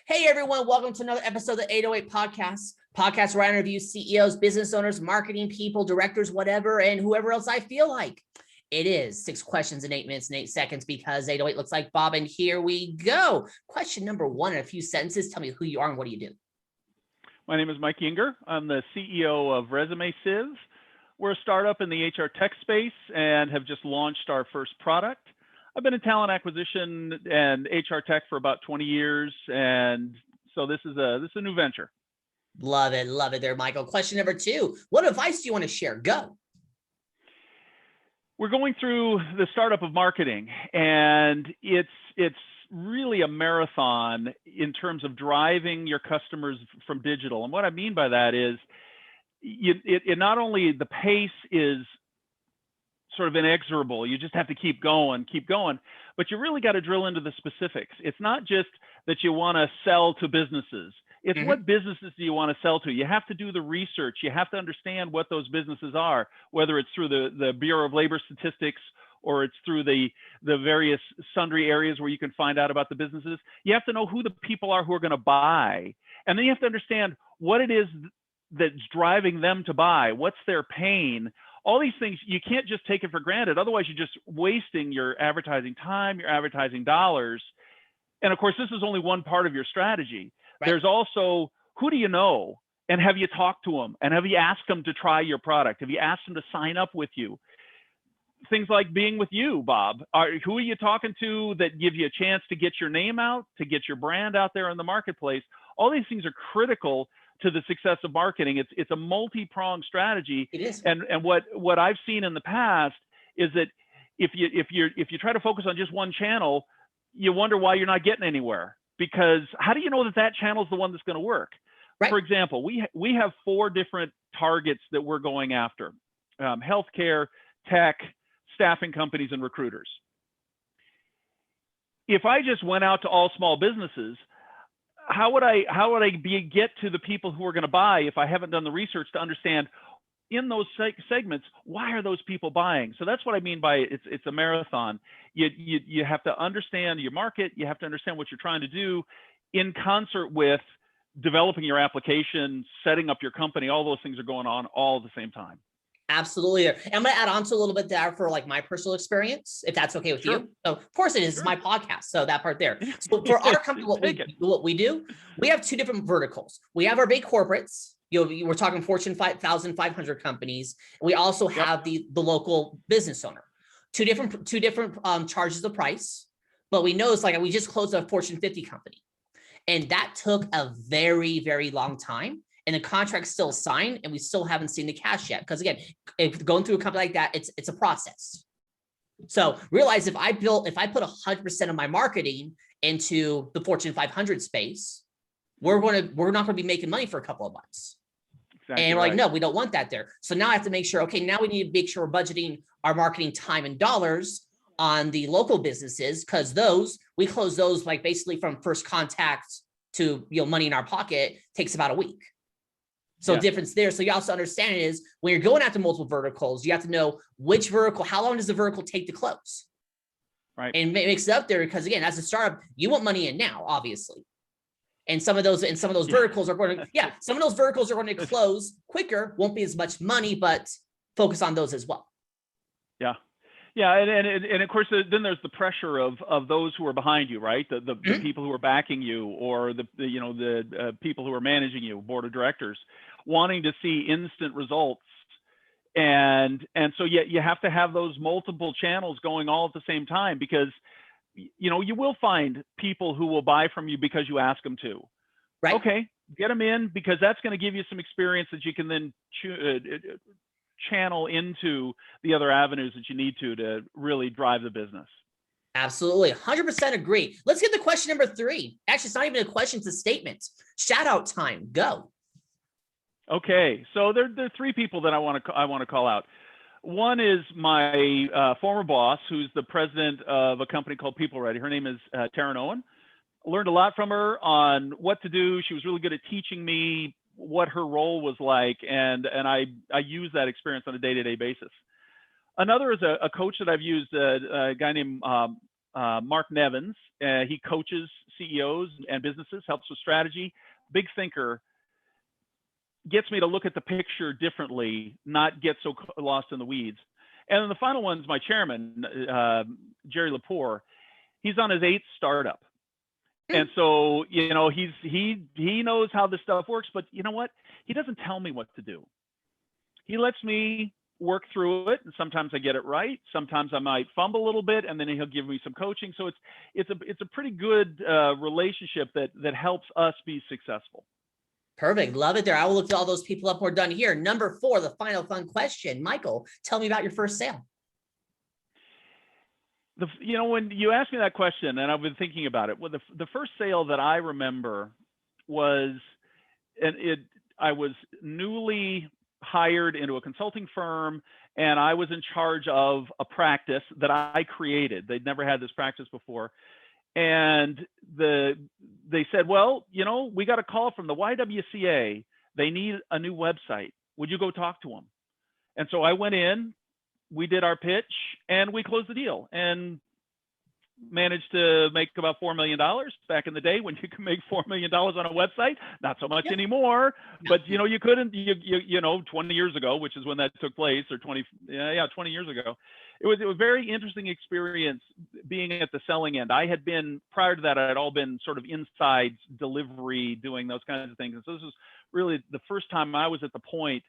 Hey everyone, welcome to another episode of the 808 podcast where I interview CEOs, business owners, marketing people, directors, whatever, and whoever else I feel like. It is 6 questions in 8 minutes and 8 seconds because 808 looks like Bob, and here we go. Question number 1 in a few sentences. Tell me who you are and what do you do? My name is Mike Yinger. I'm the CEO of ResumeSieve. We're a startup in the HR tech space and have just launched our first product. I've been in talent acquisition and HR tech for about 20 years, and so this is a new venture. Love it there, Michael. Question number 2. What advice do you want to share? Go. We're going through the startup of marketing, and it's really a marathon in terms of driving your customers from digital. And what I mean by that is it not only the pace is sort of inexorable, you just have to keep going, but you really got to drill into the specifics. It's not just that you want to sell to businesses. It's what businesses do you want to sell to? You have to do the research. You have to understand what those businesses are, whether it's through the Bureau of Labor Statistics or it's through the various sundry areas where you can find out about the businesses. You have to know who the people are who are going to buy. And then you have to understand what it is that's driving them to buy. What's their pain? All these things, you can't just take it for granted. Otherwise, you're just wasting your advertising time, your advertising dollars. And of course, this is only one part of your strategy. Right. There's also, who do you know? And have you talked to them? And have you asked them to try your product? Have you asked them to sign up with you? Things like being with you, Bob. Who are you talking to that give you a chance to get your name out, to get your brand out there in the marketplace? All these things are critical to the success of marketing. It's a multi-pronged strategy. It is. And what I've seen in the past is that if you try to focus on just one channel, you wonder why you're not getting anywhere. Because how do you know that channel is the one that's going to work? Right. For example, we have 4 different targets that we're going after: healthcare, tech, staffing companies, and recruiters. If I just went out to all small businesses, how would I get to the people who are going to buy if I haven't done the research to understand in those segments, why are those people buying? So that's what I mean by it's a marathon. You have to understand your market. You have to understand what you're trying to do in concert with developing your application, setting up your company. All those things are going on all at the same time. Absolutely. And I'm going to add on to a little bit there for like my personal experience, if that's okay with you. So of course it is. It's my podcast. So that part there. So for our company, what we do, we have 2 different verticals. We have our big corporates. We're talking Fortune 5,000, 500 companies. We also have the local business owner. Two different charges of price. But we know it's like we just closed a Fortune 50 company. And that took a very, very long time. And the contract's still signed, and we still haven't seen the cash yet. Because again, if going through a company like that, it's a process. So realize if I put 100% of my marketing into the Fortune 500 space, we're not going to be making money for a couple of months. Exactly. And we're like, no, we don't want that there. So now I have to make sure, okay, now we need to make sure we're budgeting our marketing time and dollars on the local businesses, because we close those like basically from first contact to money in our pocket takes about a week. So difference there. So you also understand is when you're going after multiple verticals, you have to know which vertical, how long does the vertical take to close? Right. And it makes it up there because again, as a startup, you want money in now, obviously. And some of those verticals are going to close quicker, won't be as much money, but focus on those as well. Yeah. Yeah, and of course, then there's the pressure of those who are behind you, right? The people who are backing you, or the people who are managing you, board of directors, wanting to see instant results, and so you have to have those multiple channels going all at the same time, because you will find people who will buy from you because you ask them to. Right. Okay, get them in, because that's going to give you some experience that you can then channel into the other avenues that you need to really drive the business. Absolutely. 100% agree. Let's get to question number 3. Actually, it's not even a question, it's a statement. Shout out time. Go. Okay. So there are 3 people that I want to call out. One is my former boss, who's the president of a company called People Ready. Her name is Taryn Owen. I learned a lot from her on what to do. She was really good at teaching me what her role was like, and I use that experience on a day-to-day basis. Another is a coach that I've used, a guy named Mark Nevins. He coaches CEOs and businesses, helps with strategy. Big thinker, gets me to look at the picture differently, not get so lost in the weeds. And then the final one's my chairman, Jerry Lepore. He's on his 8th startup. And so, you know, he knows how this stuff works, but you know what? He doesn't tell me what to do. He lets me work through it, and sometimes I get it right. Sometimes I might fumble a little bit, and then he'll give me some coaching. So it's a pretty good relationship that helps us be successful. Perfect. Love it there. I will look at all those people up. We're done here. Number 4, the final fun question. Michael, tell me about your first sale. You know, when you asked me that question, and I've been thinking about it, well, the first sale that I remember was, I was newly hired into a consulting firm, and I was in charge of a practice that I created. They'd never had this practice before. And they said, well, you know, we got a call from the YWCA. They need a new website. Would you go talk to them? And so I went in, we did our pitch, and we closed the deal and managed to make about $4 million back in the day when you could make $4 million on a website. Not so much anymore, but you know, you couldn't, you know, 20 years ago, which is when that took place, or 20 years ago. It was a very interesting experience being at the selling end. I had been, prior to that, I had all been sort of inside delivery, doing those kinds of things. And so this was really the first time I was at the point,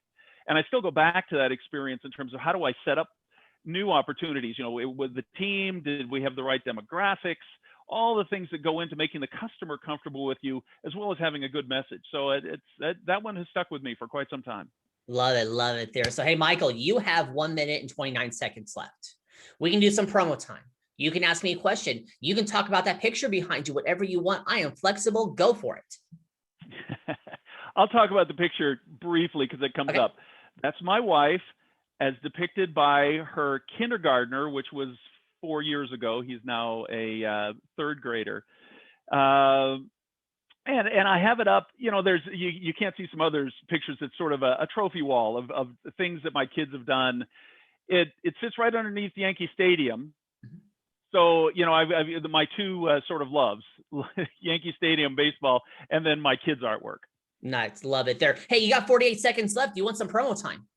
and I still go back to that experience in terms of how do I set up new opportunities, you know, with the team, did we have the right demographics, all the things that go into making the customer comfortable with you, as well as having a good message. So that one has stuck with me for quite some time. Love it there. So, hey, Michael, you have 1 minute and 29 seconds left. We can do some promo time. You can ask me a question. You can talk about that picture behind you, whatever you want. I am flexible. Go for it. I'll talk about the picture briefly because it comes up. That's my wife as depicted by her kindergartner, which was 4 years ago. He's now a 3rd grader. And I have it up, you know, there's, you can't see some others pictures. It's sort of a trophy wall of things that my kids have done. It sits right underneath Yankee Stadium. So, you know, I've my 2 sort of loves, Yankee Stadium baseball, and then my kids' artwork. Nice. Love it there. Hey, you got 48 seconds left. Do you want some promo time?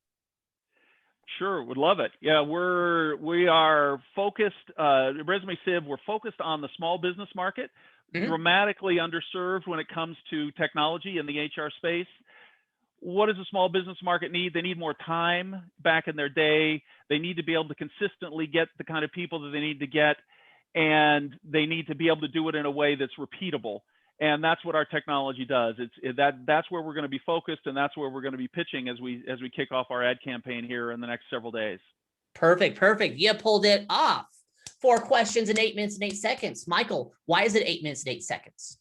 Sure, would love it. Yeah, we are focused, ResumeSieve, we're focused on the small business market, dramatically underserved when it comes to technology in the HR space. What does the small business market need? They need more time back in their day. They need to be able to consistently get the kind of people that they need to get, and they need to be able to do it in a way that's repeatable. And that's what our technology does. That's where we're going to be focused, and that's where we're going to be pitching as we kick off our ad campaign here in the next several days. Perfect. You pulled it off. 4 questions in 8 minutes and 8 seconds. Michael, why is it 8 minutes and 8 seconds?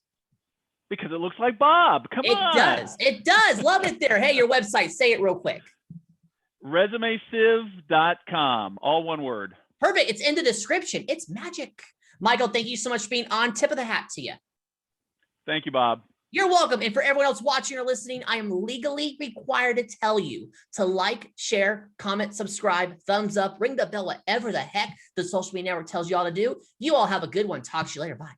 Because it looks like Bob. Come on. It does. Love it there. Hey, your website. Say it real quick. ResumeSieve.com. All one word. Perfect. It's in the description. It's magic. Michael, thank you so much for being on. Tip of the hat to you. Thank you, Bob. You're welcome. And for everyone else watching or listening, I am legally required to tell you to like, share, comment, subscribe, thumbs up, ring the bell, whatever the heck the social media network tells you all to do. You all have a good one. Talk to you later. Bye.